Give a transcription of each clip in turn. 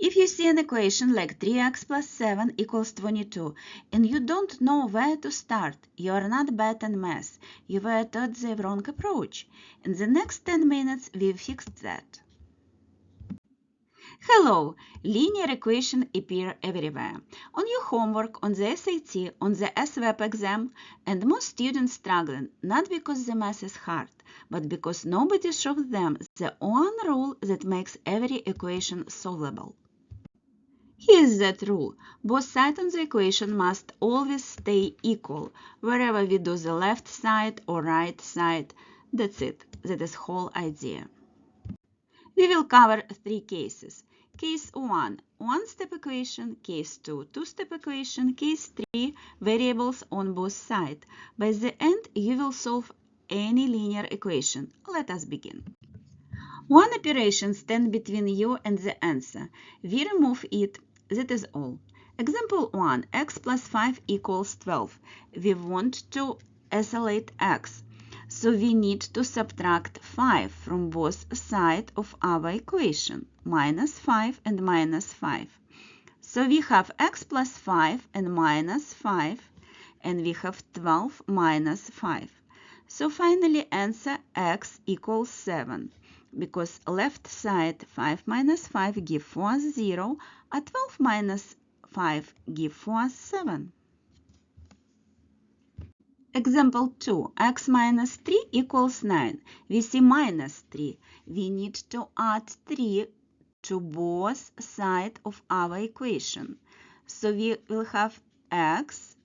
If you see an equation like 3x plus 7 equals 22 and you don't know where to start, you are not bad in math. You were taught the wrong approach. In the next 10 minutes, we've fixed that. Hello! Linear equations appear everywhere. On your homework, on the SAT, on the SWAP exam, and most students struggling not because the math is hard, but because nobody showed them the one rule that makes every equation solvable. Here's that rule. Both sides of the equation must always stay equal, wherever we do the left side or right side. That's it. That is whole idea. We will cover 3 cases. Case 1, one-step equation. Case 2, two-step equation. Case 3, variables on both sides. By the end, you will solve any linear equation. Let us begin. One operation stands between you and the answer. We remove it. That is all. Example 1, x plus 5 equals 12. We want to isolate x. So we need to subtract 5 from both sides of our equation, minus 5 and minus 5. So we have x plus 5 and minus 5, and we have 12 minus 5. So finally answer x equals 7, because left side 5 minus 5 give us 0, a 12 minus 5 give us 7. Example 2, x minus 3 equals 9. We see minus 3. We need to add 3 to both sides of our equation. So we will have x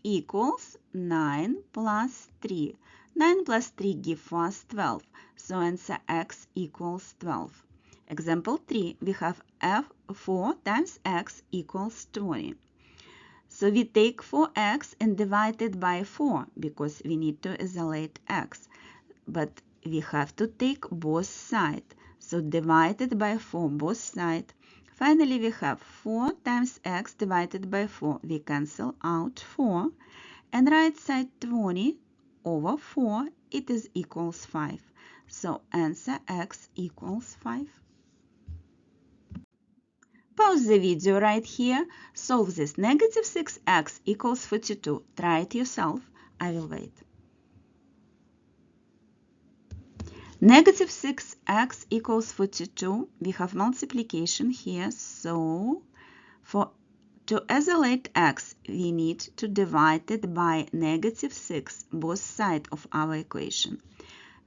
equals 9 plus 3. 9 plus 3 gives us 12. So answer x equals 12. Example 3, we have f4 times x equals 20. So we take 4x and divide it by 4 because we need to isolate x. But we have to take both sides. So divide it by 4 both sides. Finally, we have 4 times x divided by 4. We cancel out 4. And right side 20 over 4, it is equals 5. So answer x equals 5. Pause the video right here. Solve this. Negative 6x equals 42. Try it yourself. I will wait. Negative 6x equals 42. We have multiplication here. So to isolate x, we need to divide it by negative 6, both sides of our equation.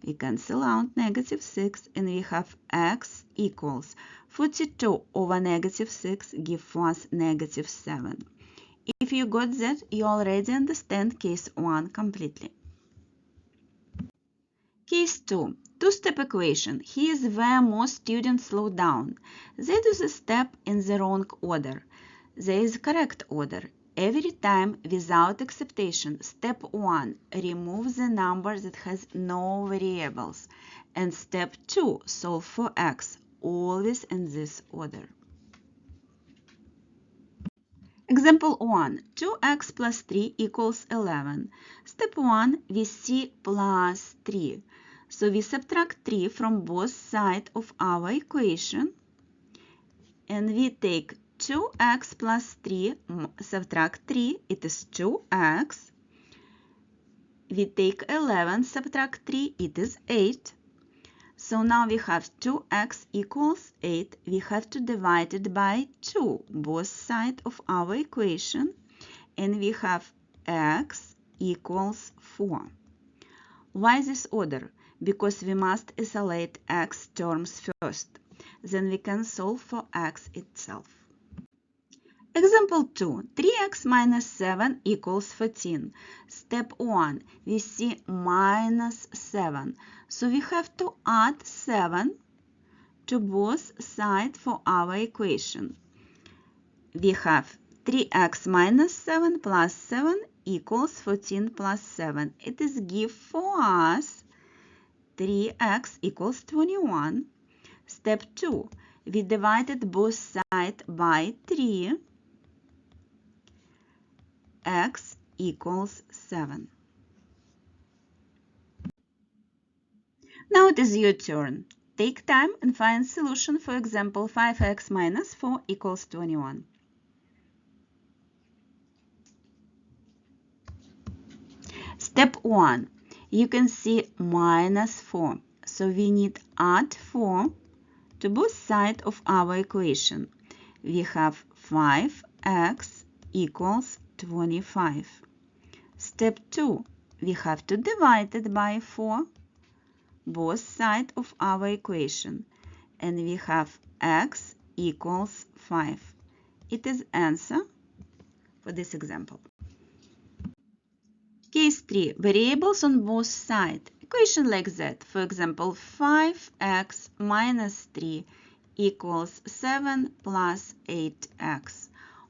We cancel out negative 6 and we have x equals 42 over negative 6 gives us negative 7. If you got that, you already understand case 1 completely. Case 2, two-step equation. Here is where most students slow down. They do the step in the wrong order. There is correct order. Every time, without exception, step 1, remove the number that has no variables. And step 2, solve for x, always in this order. Example 1, 2x plus 3 equals 11. Step 1, we see plus 3. So we subtract 3 from both sides of our equation. And we take 2x plus 3, subtract 3, it is 2x. We take 11, subtract 3, it is 8. So now we have 2x equals 8. We have to divide it by 2, both sides of our equation. And we have x equals 4. Why this order? Because we must isolate x terms first. Then we can solve for x itself. Example 2, 3x minus 7 equals 14. Step 1, we see minus 7. So we have to add 7 to both sides for our equation. We have 3x minus 7 plus 7 equals 14 plus 7. It is give for us 3x equals 21. Step 2, we divided both sides by 3. X equals 7. Now it is your turn. take time and find solution. For example, 5x minus 4 equals 21. Step 1. You can see minus 4. So we need add 4 to both sides of our equation. We have 5x equals 25. Step 2. We have to divide it by 4, both sides of our equation, and we have x equals 5. It is answer for this example. Case 3. Variables on both sides. Equation like that. For example, 5x minus 3 equals 7 plus 8x.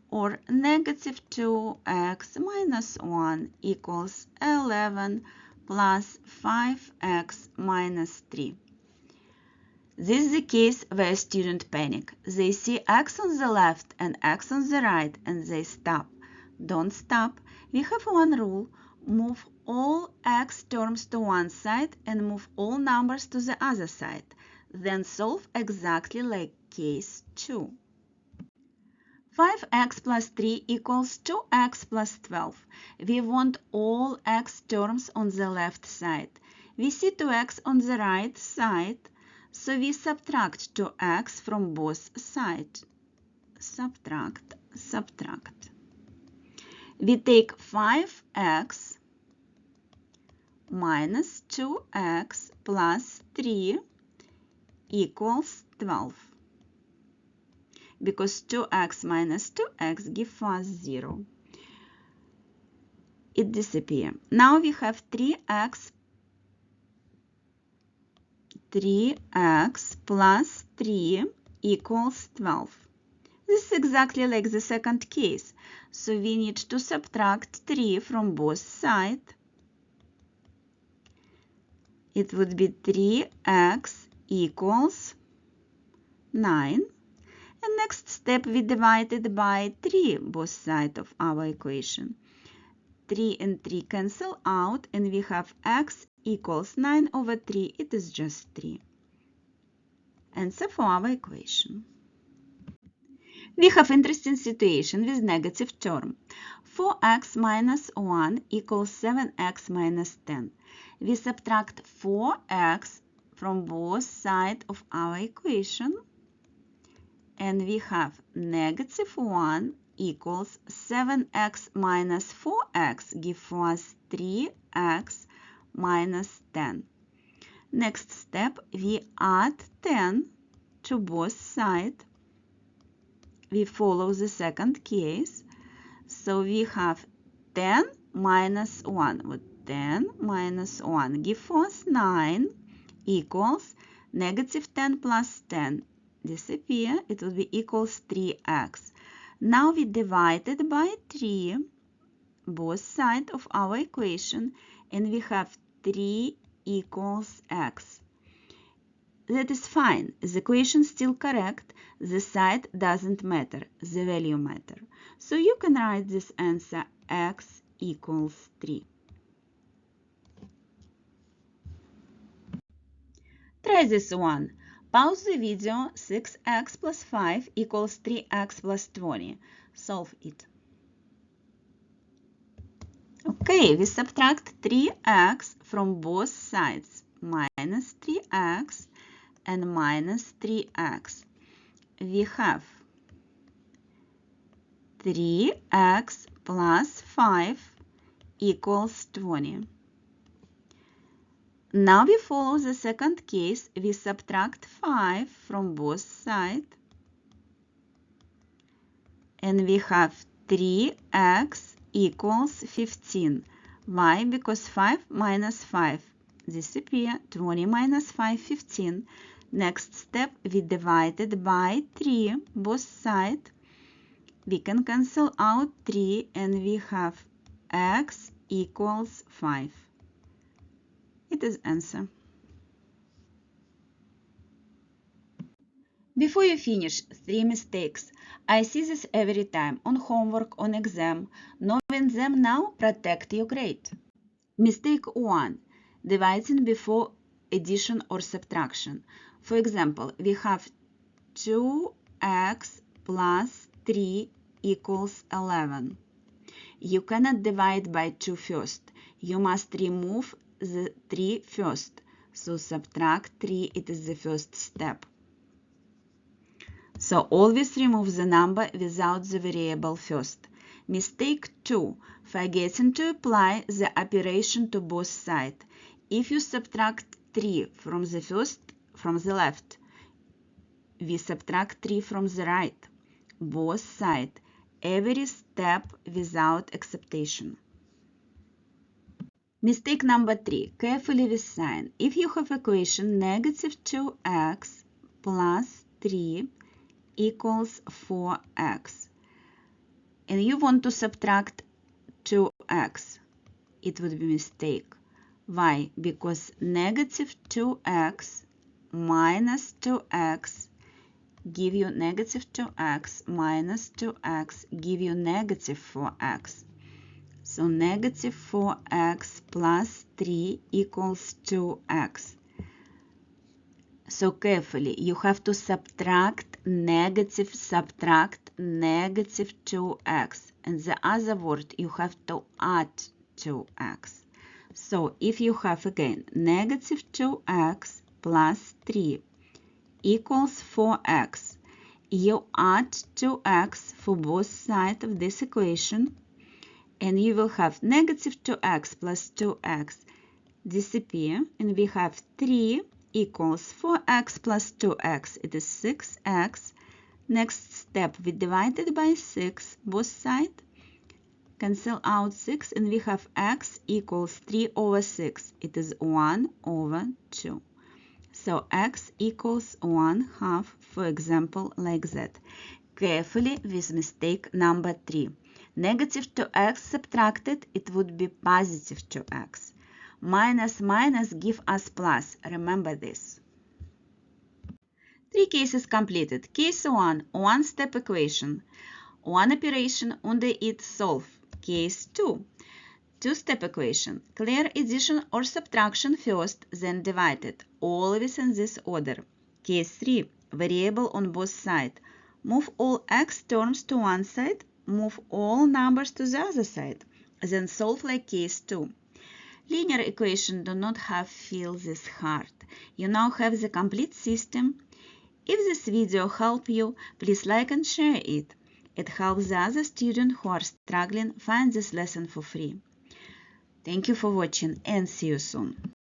Or negative 2x minus 1 equals 11 plus 5x minus 3. This is the case where students panic. They see x on the left and x on the right and they stop. Don't stop. We have one rule. Move all x terms to one side and move all numbers to the other side. Then solve exactly like case 2. 5x plus 3 equals 2x plus 12. We want all x terms on the left side. We see 2x on the right side, so we subtract 2x from both sides. Subtract. We take 5x minus 2x plus 3 equals 12. Because 2x minus 2x gives us 0. It disappears. Now we have 3x plus 3 equals 12. This is exactly like the second case. So we need to subtract 3 from both sides. It would be 3x equals 9. And next step, we divide it by 3, both sides of our equation. 3 and 3 cancel out, and we have x equals 9 over 3. It is just 3. Answer for our equation. We have interesting situation with negative term. 4x minus 1 equals 7x minus 10. We subtract 4x from both sides of our equation. And we have negative 1 equals 7x minus 4x gives us 3x minus 10. Next step, we add 10 to both sides. We follow the second case. So we have 10 minus 1. With 10 minus 1 gives us 9 equals negative 10 plus 10. Disappear, it will be equals 3x. Now we divide it by 3, both sides of our equation, and we have 3 equals x. That is fine. The equation is still correct. The side doesn't matter. The value matters. So you can write this answer x equals 3. Try this one. Pause the video. 6x plus 5 equals 3x plus 20. Solve it. Okay, we subtract 3x from both sides. Minus 3x and minus 3x. We have 3x plus 5 equals 20. Now we follow the second case. We subtract 5 from both sides. And we have 3x equals 15. Why? Because 5 minus 5 disappear. 20 minus 5, 15. Next step, we divide it by 3, both sides. We can cancel out 3 and we have x equals 5. It is answer. Before you finish, 3 mistakes. I see this every time on homework, on exam. Knowing them now protect your grade. Mistake 1. Dividing before addition or subtraction. For example, we have 2x plus 3 equals 11. You cannot divide by 2 first. You must remove the 3 first. So subtract 3, it is the first step. So always remove the number without the variable first. Mistake 2. Forgetting to apply the operation to both sides. If you subtract 3 from the left, we subtract 3 from the right. Both sides. Every step without exception. Mistake number 3. Carefully with sign. If you have equation negative 2x plus 3 equals 4x and you want to subtract 2x, it would be mistake. Why? Because negative 2x minus 2x give you negative 2x minus 2x give you negative 4x. So negative 4x plus 3 equals 2x. So carefully, you have to subtract negative 2x. And the other word, you have to add 2x. So if you have again negative 2x plus 3 equals 4x, you add 2x for both sides of this equation, and you will have negative 2x plus 2x disappear, and we have 3 equals 4x plus 2x, it is 6x. Next step, we divide it by 6, both sides, cancel out 6, and we have x equals 3 over 6, it is 1 over 2. So x equals 1/2, for example, like that. Carefully with mistake number 3. Negative 2x subtracted, it would be positive 2x. Minus minus give us plus. Remember this. 3 cases completed. Case 1, one-step equation. One operation under it solve. Case 2, two-step equation. Clear addition or subtraction first, then divide it. Always in this order. Case 3, variable on both sides. Move all x terms to one side. Move all numbers to the other side. Then solve like case 2. Linear equations do not feel this hard. You now have the complete system. If this video helped you, please like and share it. It helps the other students who are struggling find this lesson for free. Thank you for watching and see you soon.